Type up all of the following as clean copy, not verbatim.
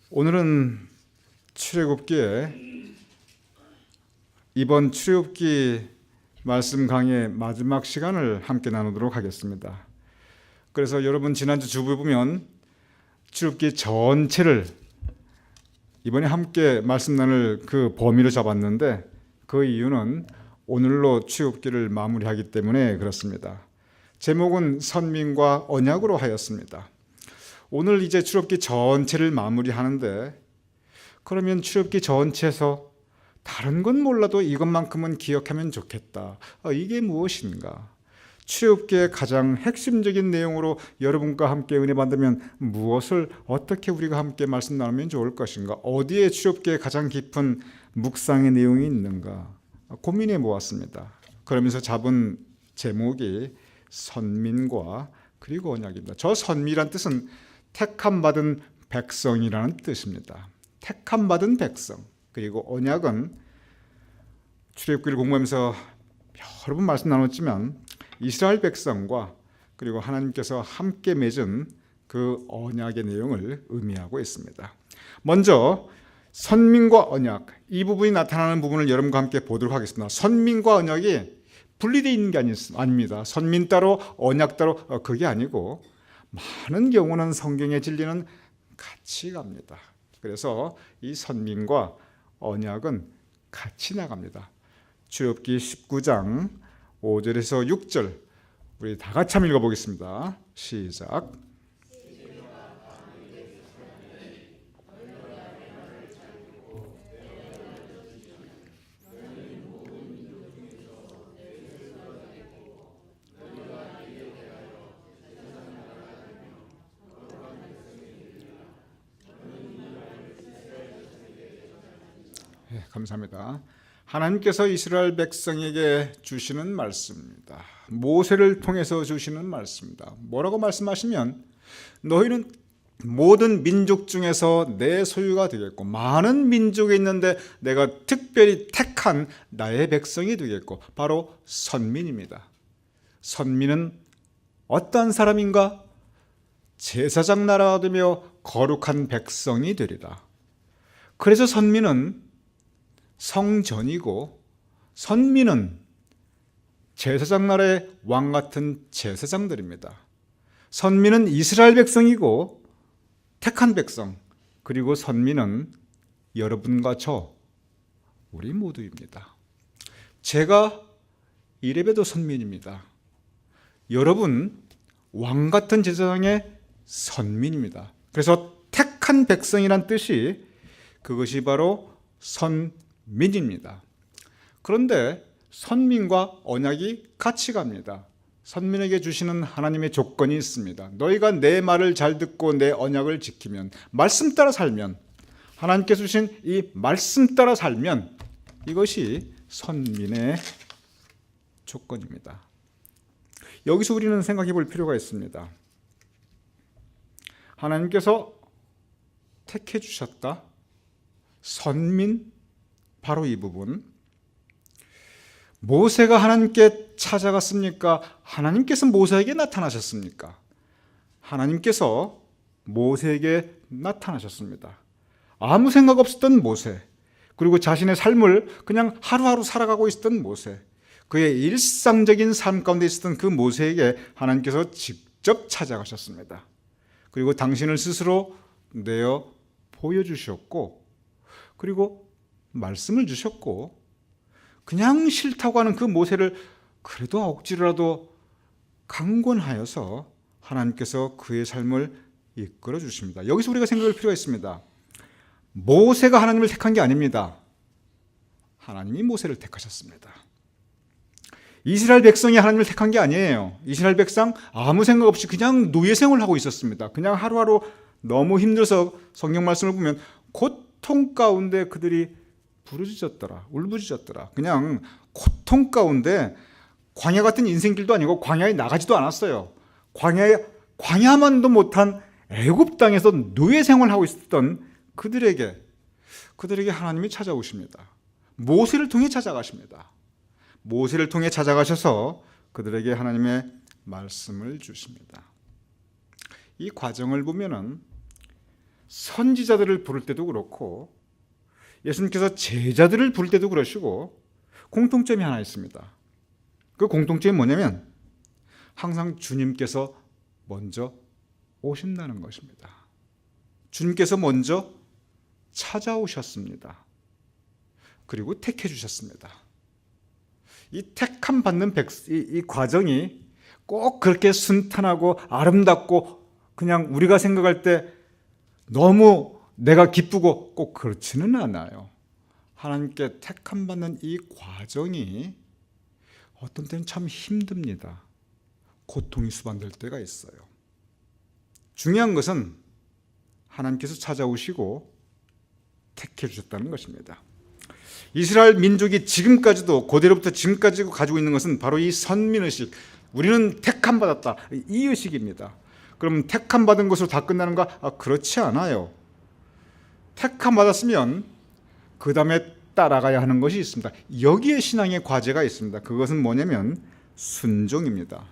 오늘은 출애굽기에 이번 출애굽기 말씀 강의 마지막 시간을 함께 나누도록 하겠습니다. 그래서 여러분 지난주 주부에 보면 출애굽기 전체를 이번에 함께 말씀 나눌 그 범위로 잡았는데 그 이유는 오늘로 출애굽기를 마무리하기 때문에 그렇습니다. 제목은 선민과 언약으로 하였습니다. 오늘 이제 출애굽기 전체를 마무리하는데 그러면 출애굽기 전체에서 다른 건 몰라도 이것만큼은 기억하면 좋겠다. 이게 무엇인가? 출애굽기의 가장 핵심적인 내용으로 여러분과 함께 은혜 받으면 무엇을 어떻게 우리가 함께 말씀 나누면 좋을 것인가? 어디에 출애굽기의 가장 깊은 묵상의 내용이 있는가? 고민해 보았습니다. 그러면서 잡은 제목이 선민과 그리고 언약입니다. 저 선미란 뜻은 택함받은 백성이라는 뜻입니다. 택함받은 백성. 그리고 언약은 출애굽기를 공부하면서 여러 번 말씀 나눴지만 이스라엘 백성과 그리고 하나님께서 함께 맺은 그 언약의 내용을 의미하고 있습니다. 먼저 선민과 언약, 이 부분이 나타나는 부분을 여러분과 함께 보도록 하겠습니다. 선민과 언약이 분리되어 있는 게 아닙니다. 선민 따로 언약 따로 그게 아니고 많은 경우는 성경의 진리는 같이 갑니다. 그래서 이 선민과 언약은 같이 나갑니다. 출애굽기 19장 5절에서 6절 우리 다 같이 한번 읽어보겠습니다. 시작. 네, 감사합니다. 하나님께서 이스라엘 백성에게 주시는 말씀입니다. 모세를 통해서 주시는 말씀입니다. 뭐라고 말씀하시면 너희는 모든 민족 중에서 내 소유가 되겠고 많은 민족이 있는데 내가 특별히 택한 나의 백성이 되겠고 바로 선민입니다. 선민은 어떠한 사람인가? 제사장 나라가 되며 거룩한 백성이 되리라. 그래서 선민은 성전이고 선민은 제사장 나라의 왕 같은 제사장들입니다. 선민은 이스라엘 백성이고 택한 백성, 그리고 선민은 여러분과 저 우리 모두입니다. 제가 이래봬도 선민입니다. 여러분 왕 같은 제사장의 선민입니다. 그래서 택한 백성이란 뜻이 그것이 바로 선민입니다. 그런데 선민과 언약이 같이 갑니다. 선민에게 주시는 하나님의 조건이 있습니다. 너희가 내 말을 잘 듣고 내 언약을 지키면, 말씀 따라 살면, 하나님께서 주신 이 말씀 따라 살면 이것이 선민의 조건입니다. 여기서 우리는 생각해 볼 필요가 있습니다. 하나님께서 택해 주셨다. 선민, 바로 이 부분. 모세가 하나님께 찾아갔습니까? 하나님께서 모세에게 나타나셨습니까? 하나님께서 모세에게 나타나셨습니다. 아무 생각 없었던 모세, 그리고 자신의 삶을 그냥 하루하루 살아가고 있었던 모세, 그의 일상적인 삶 가운데 있었던 그 모세에게 하나님께서 직접 찾아가셨습니다. 그리고 당신을 스스로 내어 보여주셨고, 그리고 말씀을 주셨고, 그냥 싫다고 하는 그 모세를 그래도 억지로라도 강권하여서 하나님께서 그의 삶을 이끌어 주십니다. 여기서 우리가 생각할 필요가 있습니다. 모세가 하나님을 택한 게 아닙니다. 하나님이 모세를 택하셨습니다. 이스라엘 백성이 하나님을 택한 게 아니에요. 이스라엘 백성 아무 생각 없이 그냥 노예 생활을 하고 있었습니다. 그냥 하루하루 너무 힘들어서 성경 말씀을 보면 고통 가운데 그들이 부르짖었더라, 울부짖었더라. 그냥 고통 가운데 광야 같은 인생길도 아니고 광야에 나가지도 않았어요. 광야만도 못한 애굽 땅에서 노예 생활하고 있었던 그들에게 하나님이 찾아오십니다. 모세를 통해 찾아가십니다. 모세를 통해 찾아가셔서 그들에게 하나님의 말씀을 주십니다. 이 과정을 보면은 선지자들을 부를 때도 그렇고 예수님께서 제자들을 부를 때도 그러시고 공통점이 하나 있습니다. 그 공통점이 뭐냐면 항상 주님께서 먼저 오신다는 것입니다. 주님께서 먼저 찾아오셨습니다. 그리고 택해 주셨습니다. 이 택함 받는 이 과정이 꼭 그렇게 순탄하고 아름답고 그냥 우리가 생각할 때 너무 내가 기쁘고 꼭 그렇지는 않아요. 하나님께 택함 받는 이 과정이 어떤 때는 참 힘듭니다. 고통이 수반될 때가 있어요. 중요한 것은 하나님께서 찾아오시고 택해 주셨다는 것입니다. 이스라엘 민족이 지금까지도 고대로부터 지금까지 가지고 있는 것은 바로 이 선민의식, 우리는 택함 받았다, 이 의식입니다. 그럼 택함 받은 것으로 다 끝나는가? 그렇지 않아요. 택함 받았으면 그 다음에 따라가야 하는 것이 있습니다. 여기에 신앙의 과제가 있습니다. 그것은 뭐냐면 순종입니다.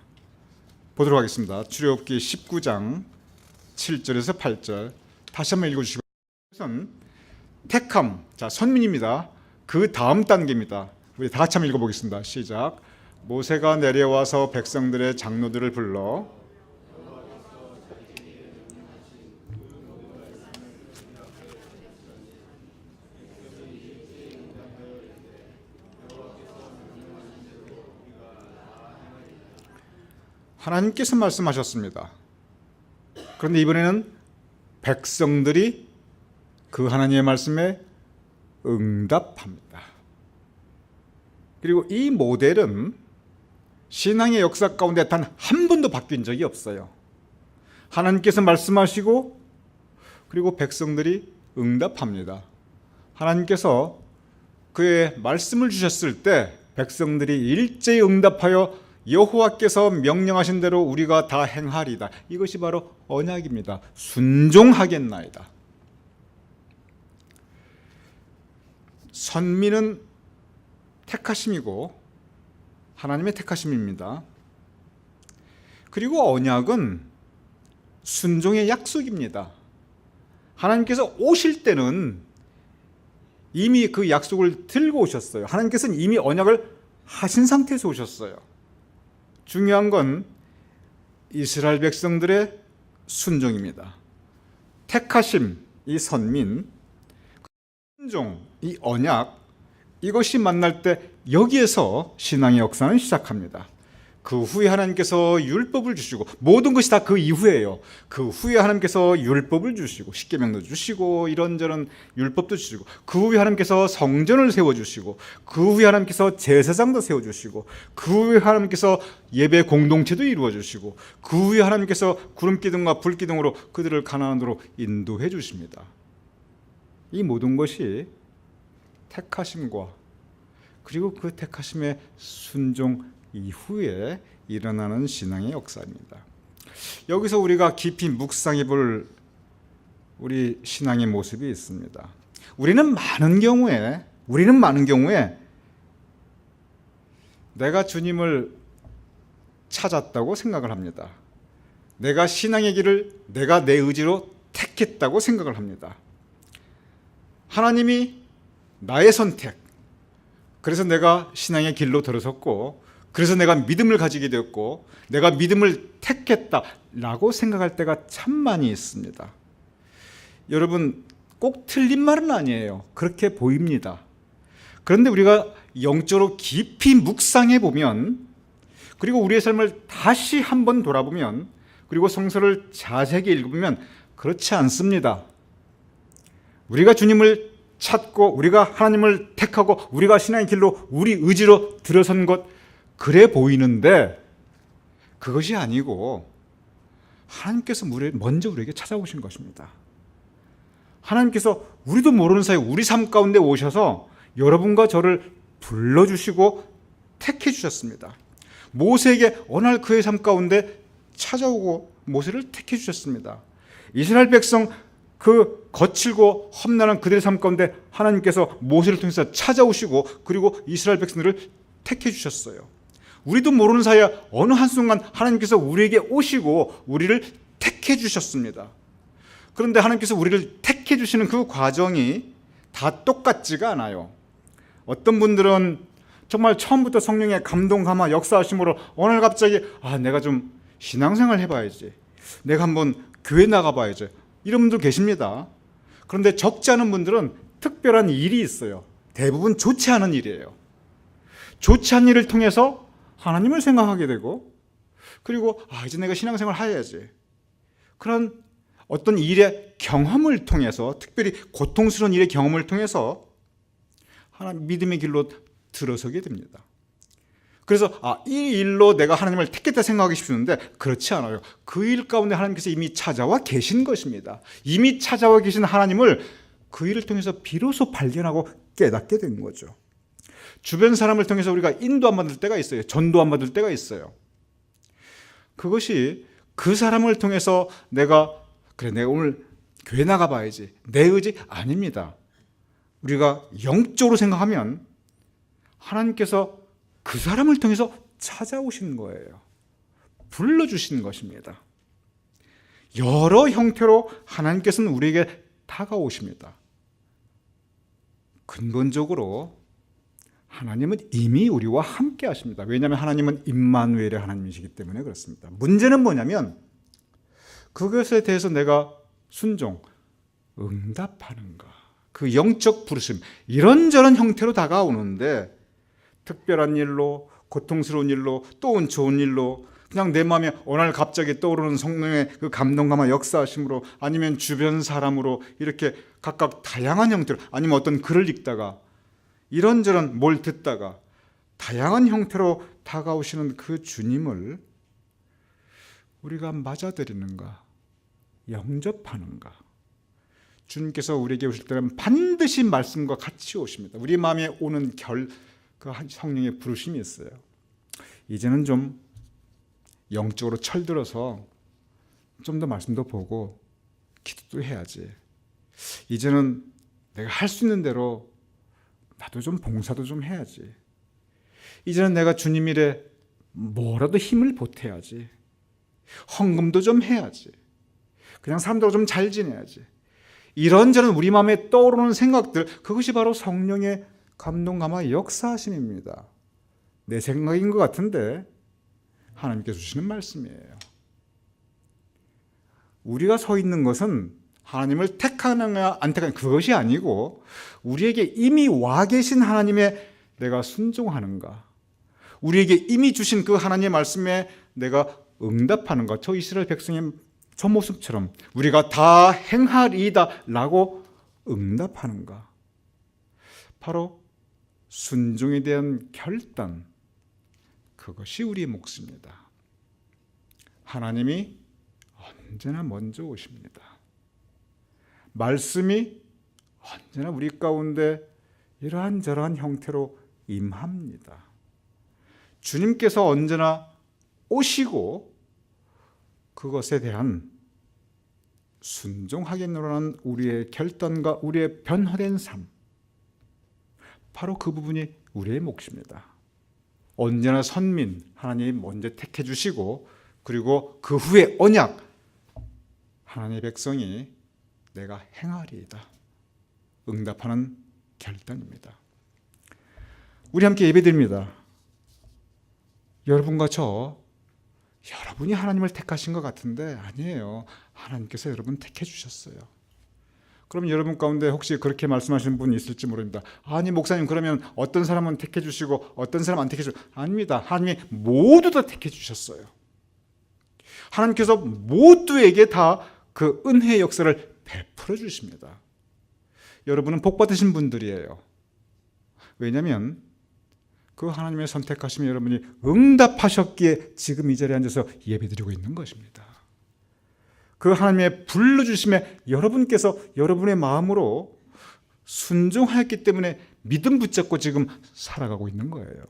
보도록 하겠습니다. 출애굽기 19장 7절에서 8절 다시 한번 읽어주시고, 택함, 자 선민입니다. 그 다음 단계입니다. 우리 다 같이 한번 읽어보겠습니다. 시작. 모세가 내려와서 백성들의 장로들을 불러 하나님께서 말씀하셨습니다. 그런데 이번에는 백성들이 그 하나님의 말씀에 응답합니다. 그리고 이 모델은 신앙의 역사 가운데 단 한 번도 바뀐 적이 없어요. 하나님께서 말씀하시고 그리고 백성들이 응답합니다. 하나님께서 그의 말씀을 주셨을 때 백성들이 일제히 응답하여 여호와께서 명령하신 대로 우리가 다 행하리다. 이것이 바로 언약입니다. 순종하겠나이다. 선민은 택하심이고 하나님의 택하심입니다. 그리고 언약은 순종의 약속입니다. 하나님께서 오실 때는 이미 그 약속을 들고 오셨어요. 하나님께서는 이미 언약을 하신 상태에서 오셨어요. 중요한 건 이스라엘 백성들의 순종입니다. 택하심, 이 선민, 순종, 이 언약, 이것이 만날 때 여기에서 신앙의 역사는 시작합니다. 그 후에 하나님께서 율법을 주시고, 모든 것이 다 그 이후에요. 그 후에 하나님께서 율법을 주시고 십계명도 주시고 이런저런 율법도 주시고, 그 후에 하나님께서 성전을 세워주시고, 그 후에 하나님께서 제사장도 세워주시고, 그 후에 하나님께서 예배 공동체도 이루어주시고, 그 후에 하나님께서 구름기둥과 불기둥으로 그들을 가나안으로 인도해 주십니다. 이 모든 것이 택하심과 그리고 그 택하심의 순종 이후에 일어나는 신앙의 역사입니다. 여기서 우리가 깊이 묵상해 볼 우리 신앙의 모습이 있습니다. 우리는 많은 경우에 내가 주님을 찾았다고 생각을 합니다. 내가 신앙의 길을 내가 내 의지로 택했다고 생각을 합니다. 하나님이 나의 선택, 그래서 내가 신앙의 길로 들어섰고, 그래서 내가 믿음을 가지게 되었고, 내가 믿음을 택했다라고 생각할 때가 참 많이 있습니다. 여러분, 꼭 틀린 말은 아니에요. 그렇게 보입니다. 그런데 우리가 영적으로 깊이 묵상해 보면, 그리고 우리의 삶을 다시 한번 돌아보면, 그리고 성서를 자세하게 읽으면 그렇지 않습니다. 우리가 주님을 찾고 우리가 하나님을 택하고 우리가 신앙의 길로 우리 의지로 들어선 것, 그래 보이는데 그것이 아니고 하나님께서 먼저 우리에게 찾아오신 것입니다. 하나님께서 우리도 모르는 사이에 우리 삶 가운데 오셔서 여러분과 저를 불러주시고 택해 주셨습니다. 모세에게 어느 날 그의 삶 가운데 찾아오고 모세를 택해 주셨습니다. 이스라엘 백성 그 거칠고 험난한 그들의 삶 가운데 하나님께서 모세를 통해서 찾아오시고 그리고 이스라엘 백성들을 택해 주셨어요. 우리도 모르는 사이에 어느 한순간 하나님께서 우리에게 오시고 우리를 택해 주셨습니다. 그런데 하나님께서 우리를 택해 주시는 그 과정이 다 똑같지가 않아요. 어떤 분들은 정말 처음부터 성령의 감동, 감화, 역사하심으로 오늘 갑자기 내가 좀 신앙생활 해봐야지, 내가 한번 교회 나가봐야지, 이런 분들 계십니다. 그런데 적지 않은 분들은 특별한 일이 있어요. 대부분 좋지 않은 일이에요. 좋지 않은 일을 통해서 하나님을 생각하게 되고, 그리고 이제 내가 신앙생활 해야지, 그런 어떤 일의 경험을 통해서, 특별히 고통스러운 일의 경험을 통해서 하나님 믿음의 길로 들어서게 됩니다. 그래서 이 일로 내가 하나님을 택했다 생각하기 쉽는데 그렇지 않아요. 그 일 가운데 하나님께서 이미 찾아와 계신 것입니다. 이미 찾아와 계신 하나님을 그 일을 통해서 비로소 발견하고 깨닫게 된 거죠. 주변 사람을 통해서 우리가 인도 안 받을 때가 있어요. 전도 안 받을 때가 있어요. 그것이 그 사람을 통해서 내가 오늘 교회 나가봐야지, 내 의지 아닙니다. 우리가 영적으로 생각하면 하나님께서 그 사람을 통해서 찾아오신 거예요. 불러주신 것입니다. 여러 형태로 하나님께서는 우리에게 다가오십니다. 근본적으로 하나님은 이미 우리와 함께 하십니다. 왜냐하면 하나님은 임마누엘의 하나님이시기 때문에 그렇습니다. 문제는 뭐냐면 그것에 대해서 내가 순종, 응답하는가. 그 영적 부르심, 이런저런 형태로 다가오는데, 특별한 일로, 고통스러운 일로, 또 좋은 일로, 그냥 내 마음에 오늘 갑자기 떠오르는 성령의 그 감동감과 역사하심으로, 아니면 주변 사람으로, 이렇게 각각 다양한 형태로, 아니면 어떤 글을 읽다가, 이런저런 뭘 듣다가 다양한 형태로 다가오시는 그 주님을 우리가 맞아들이는가, 영접하는가. 주님께서 우리에게 오실 때는 반드시 말씀과 같이 오십니다. 우리 마음에 오는 그 성령의 부르심이 있어요. 이제는 좀 영적으로 철들어서 좀 더 말씀도 보고 기도도 해야지. 이제는 내가 할 수 있는 대로 나도 좀 봉사도 좀 해야지. 이제는 내가 주님 일에 뭐라도 힘을 보태야지. 헌금도 좀 해야지. 그냥 사람들하고 좀 잘 지내야지. 이런저런 우리 마음에 떠오르는 생각들, 그것이 바로 성령의 감동, 감화, 역사하심입니다. 내 생각인 것 같은데 하나님께서 주시는 말씀이에요. 우리가 서 있는 것은 하나님을 택하느냐 안 택하느냐 그것이 아니고, 우리에게 이미 와 계신 하나님의 내가 순종하는가, 우리에게 이미 주신 그 하나님의 말씀에 내가 응답하는가. 저 이스라엘 백성의 저 모습처럼 우리가 다 행하리이다 라고 응답하는가. 바로 순종에 대한 결단, 그것이 우리의 몫입니다. 하나님이 언제나 먼저 오십니다. 말씀이 언제나 우리 가운데 이러한 저러한 형태로 임합니다. 주님께서 언제나 오시고 그것에 대한 순종하겠노라는 우리의 결단과 우리의 변화된 삶, 바로 그 부분이 우리의 몫입니다. 언제나 선민, 하나님이 먼저 택해 주시고, 그리고 그 후에 언약, 하나님의 백성이 내가 행하리이다 응답하는 결단입니다. 우리 함께 예배드립니다. 여러분과 여러분이 하나님을 택하신 것 같은데 아니에요. 하나님께서 여러분 택해 주셨어요. 그럼 여러분 가운데 혹시 그렇게 말씀하시는 분이 있을지 모릅니다. 아니 목사님, 그러면 어떤 사람은 택해 주시고 어떤 사람 안 택해 주시고. 아닙니다. 하나님이 모두 다 택해 주셨어요. 하나님께서 모두에게 다 그 은혜의 역사를 베풀어 주십니다. 여러분은 복 받으신 분들이에요. 왜냐하면 그 하나님의 선택하심에 여러분이 응답하셨기에 지금 이 자리에 앉아서 예배드리고 있는 것입니다. 그 하나님의 불러주심에 여러분께서 여러분의 마음으로 순종하였기 때문에 믿음 붙잡고 지금 살아가고 있는 거예요.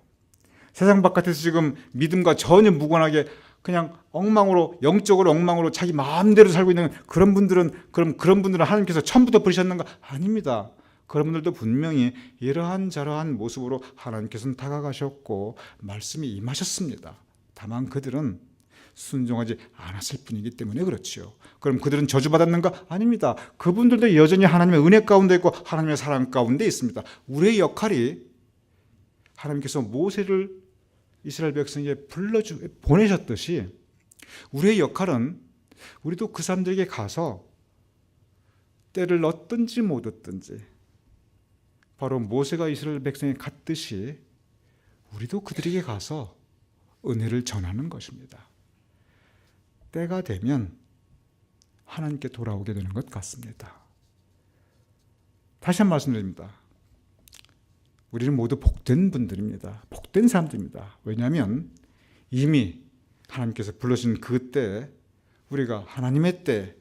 세상 바깥에서 지금 믿음과 전혀 무관하게 그냥 엉망으로, 영적으로 엉망으로 자기 마음대로 살고 있는 그런 분들은, 그런 분들은 하나님께서 처음부터 부르셨는가? 아닙니다. 그런 분들도 분명히 이러한 저러한 모습으로 하나님께서는 다가가셨고 말씀이 임하셨습니다. 다만 그들은 순종하지 않았을 뿐이기 때문에 그렇지요. 그럼 그들은 저주받았는가? 아닙니다. 그분들도 여전히 하나님의 은혜 가운데 있고 하나님의 사랑 가운데 있습니다. 우리의 역할이 하나님께서 모세를 이스라엘 백성에게 보내셨듯이 우리의 역할은 우리도 그 사람들에게 가서 때를 얻든지 못 얻든지 바로 모세가 이스라엘 백성에 갔듯이 우리도 그들에게 가서 은혜를 전하는 것입니다. 때가 되면 하나님께 돌아오게 되는 것 같습니다. 다시 한 번 말씀드립니다. 우리는 모두 복된 분들입니다. 복된 사람들입니다. 왜냐하면 이미 하나님께서 불러주신 그 때, 우리가 하나님의 때,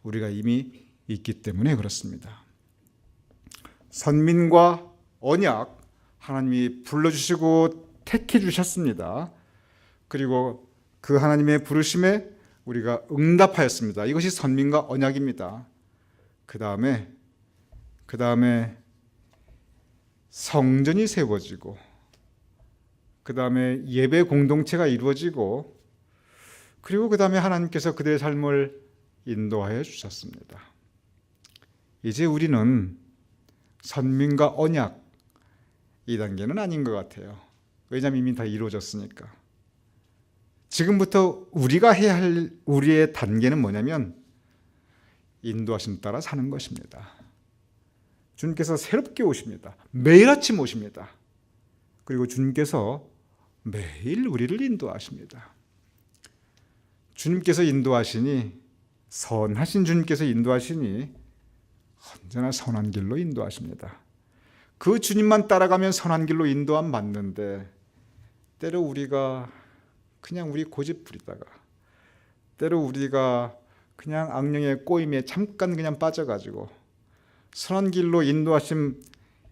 우리가 이미 있기 때문에 그렇습니다. 선민과 언약, 하나님이 불러주시고 택해 주셨습니다. 그리고 그 하나님의 부르심에 우리가 응답하였습니다. 이것이 선민과 언약입니다. 그 다음에 성전이 세워지고, 그 다음에 예배 공동체가 이루어지고, 그리고 그 다음에 하나님께서 그들의 삶을 인도하여 주셨습니다. 이제 우리는 선민과 언약 이 단계는 아닌 것 같아요. 왜냐하면 이미 다 이루어졌으니까. 지금부터 우리가 해야 할 우리의 단계는 뭐냐면 인도하심 따라 사는 것입니다. 주님께서 새롭게 오십니다. 매일 아침 오십니다. 그리고 주님께서 매일 우리를 인도하십니다. 주님께서 인도하시니, 선하신 주님께서 인도하시니 언제나 선한 길로 인도하십니다. 그 주님만 따라가면 선한 길로 인도함 맞는데, 때로 우리가 그냥 우리 고집 부리다가, 때로 우리가 그냥 악령의 꼬임에 잠깐 그냥 빠져가지고 선한 길로 인도하심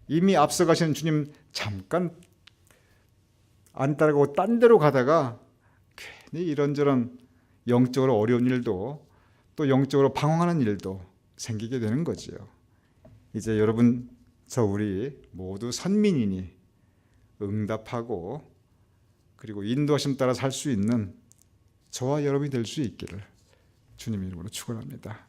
이미 앞서가시는 주님 잠깐 안 따라가고 딴 데로 가다가 괜히 이런저런 영적으로 어려운 일도 또 영적으로 방황하는 일도 생기게 되는 거지요. 이제 여러분, 우리 모두 선민이니 응답하고 그리고 인도하심 따라 살 수 있는 저와 여러분이 될 수 있기를 주님 이름으로 축원합니다.